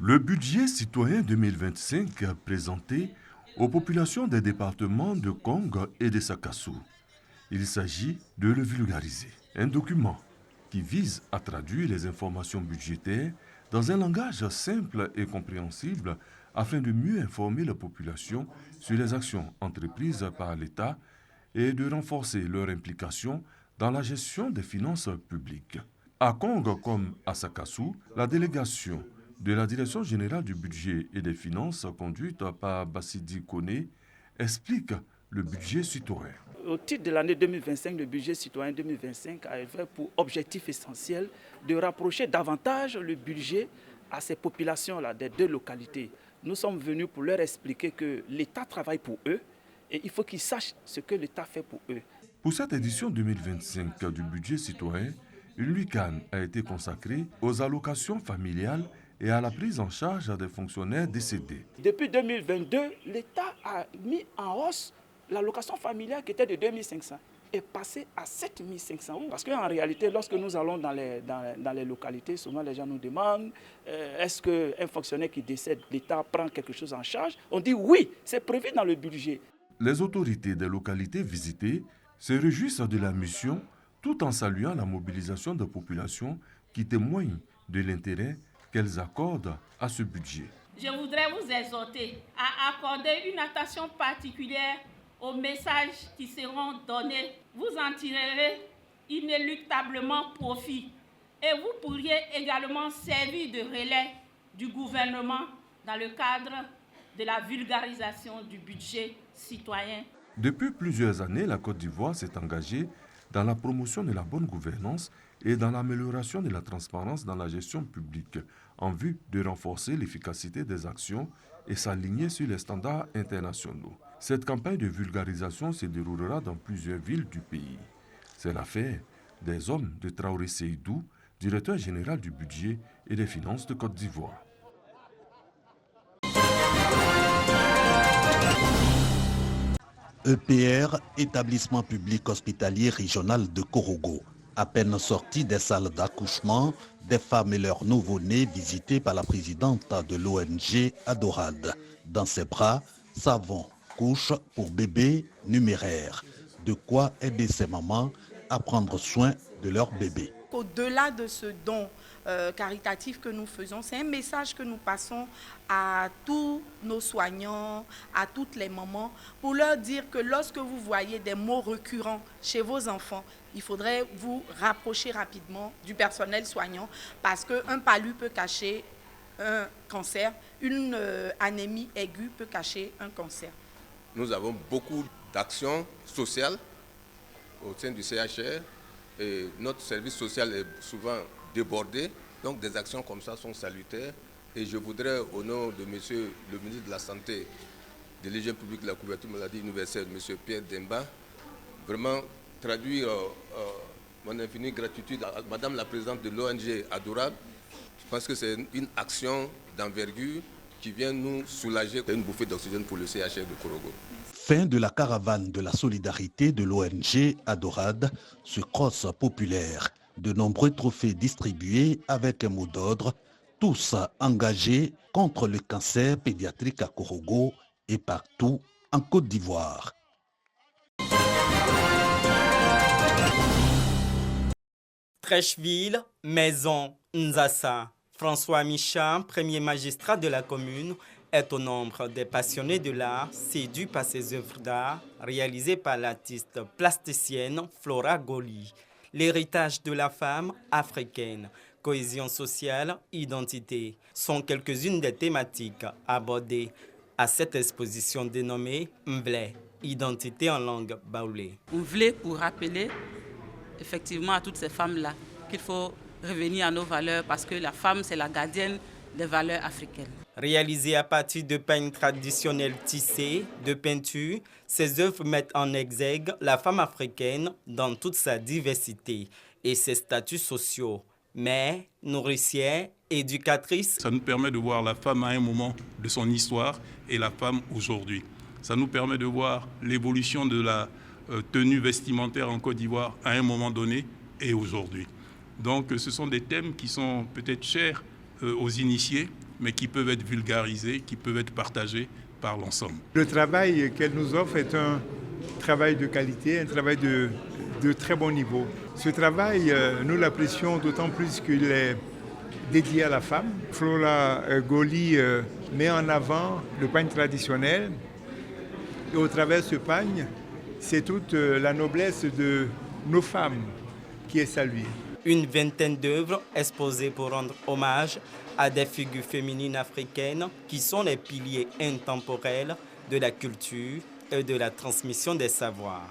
Le budget citoyen 2025 présenté aux populations des départements de Kong et de Sakassou. Il s'agit de le vulgariser. Un document qui vise à traduire les informations budgétaires dans un langage simple et compréhensible afin de mieux informer la population sur les actions entreprises par l'État et de renforcer leur implication dans la gestion des finances publiques. À Kong comme à Sakassou, la délégation de la Direction générale du budget et des finances conduite par Bassidi Koné explique le budget citoyen. Au titre de l'année 2025, le budget citoyen 2025 a pour objectif essentiel de rapprocher davantage le budget à ces populations-là des deux localités. Nous sommes venus pour leur expliquer que l'État travaille pour eux et il faut qu'ils sachent ce que l'État fait pour eux. Pour cette édition 2025 du budget citoyen, une lucane a été consacrée aux allocations familiales et à la prise en charge des fonctionnaires décédés. Depuis 2022, l'État a mis en hausse l'allocation familiale qui était de 2500 est passée à 7500 €. Parce qu'en réalité, lorsque nous allons dans les localités, souvent les gens nous demandent est-ce qu'un fonctionnaire qui décède, l'État prend quelque chose en charge? On dit oui, c'est prévu dans le budget. Les autorités des localités visitées se réjouissent de la mission tout en saluant la mobilisation des populations qui témoignent de l'intérêt qu'elles accordent à ce budget. Je voudrais vous exhorter à accorder une attention particulière aux messages qui seront donnés. Vous en tirerez inéluctablement profit et vous pourriez également servir de relais du gouvernement dans le cadre de la vulgarisation du budget citoyen. Depuis plusieurs années, la Côte d'Ivoire s'est engagée dans la promotion de la bonne gouvernance et dans l'amélioration de la transparence dans la gestion publique, en vue de renforcer l'efficacité des actions et s'aligner sur les standards internationaux. Cette campagne de vulgarisation se déroulera dans plusieurs villes du pays. C'est l'affaire des hommes de Traoré Seydou, directeur général du budget et des finances de Côte d'Ivoire. EPR, établissement public hospitalier régional de Korogo. À peine sortis des salles d'accouchement, des femmes et leurs nouveau-nés visités par la présidente de l'ONG Adorad. Dans ses bras, savon, couche pour bébés numéraires. De quoi aider ces mamans à prendre soin de leur bébé. Au-delà de ce don caritatif que nous faisons, c'est un message que nous passons à tous nos soignants, à toutes les mamans, pour leur dire que lorsque vous voyez des maux récurrents chez vos enfants, il faudrait vous rapprocher rapidement du personnel soignant parce qu'un palu peut cacher un cancer, une anémie aiguë peut cacher un cancer. Nous avons beaucoup d'actions sociales au sein du CHR et notre service social est souvent débordé. Donc des actions comme ça sont salutaires et je voudrais au nom de monsieur le ministre de la Santé, de l'hygiène publique et de la couverture maladie universelle, monsieur Pierre Demba, vraiment traduire mon infinie gratitude à madame la présidente de l'ONG Adorad. Je pense que c'est une action d'envergure qui vient nous soulager. C'est une bouffée d'oxygène pour le CHR de Korogo. Fin de la caravane de la solidarité de l'ONG Adorad, ce cross populaire. De nombreux trophées distribués avec un mot d'ordre, tous engagés contre le cancer pédiatrique à Korogo et partout en Côte d'Ivoire. Trècheville, Maison, Nzassa. François Michin, premier magistrat de la commune, est au nombre des passionnés de l'art séduits par ses œuvres d'art réalisées par l'artiste plasticienne Flora Goli. L'héritage de la femme africaine, cohésion sociale, identité sont quelques-unes des thématiques abordées à cette exposition dénommée Mvlé, identité en langue baoulé. Mvlé pour rappeler effectivement à toutes ces femmes-là qu'il faut revenir à nos valeurs parce que la femme c'est la gardienne des valeurs africaines. Réalisées à partir de peignes traditionnelles tissées, de peinture, ces œuvres mettent en exergue la femme africaine dans toute sa diversité et ses statuts sociaux. Mère, nourricière, éducatrice. Ça nous permet de voir la femme à un moment de son histoire et la femme aujourd'hui. Ça nous permet de voir l'évolution de la tenue vestimentaire en Côte d'Ivoire à un moment donné et aujourd'hui. Donc ce sont des thèmes qui sont peut-être chers aux initiés mais qui peuvent être vulgarisés, qui peuvent être partagés par l'ensemble. Le travail qu'elle nous offre est un travail de qualité, un travail de très bon niveau. Ce travail, nous l'apprécions d'autant plus qu'il est dédié à la femme. Flora Goli met en avant le pagne traditionnel et au travers de ce pagne, c'est toute la noblesse de nos femmes qui est saluée. Une vingtaine d'œuvres exposées pour rendre hommage à des figures féminines africaines qui sont les piliers intemporels de la culture et de la transmission des savoirs.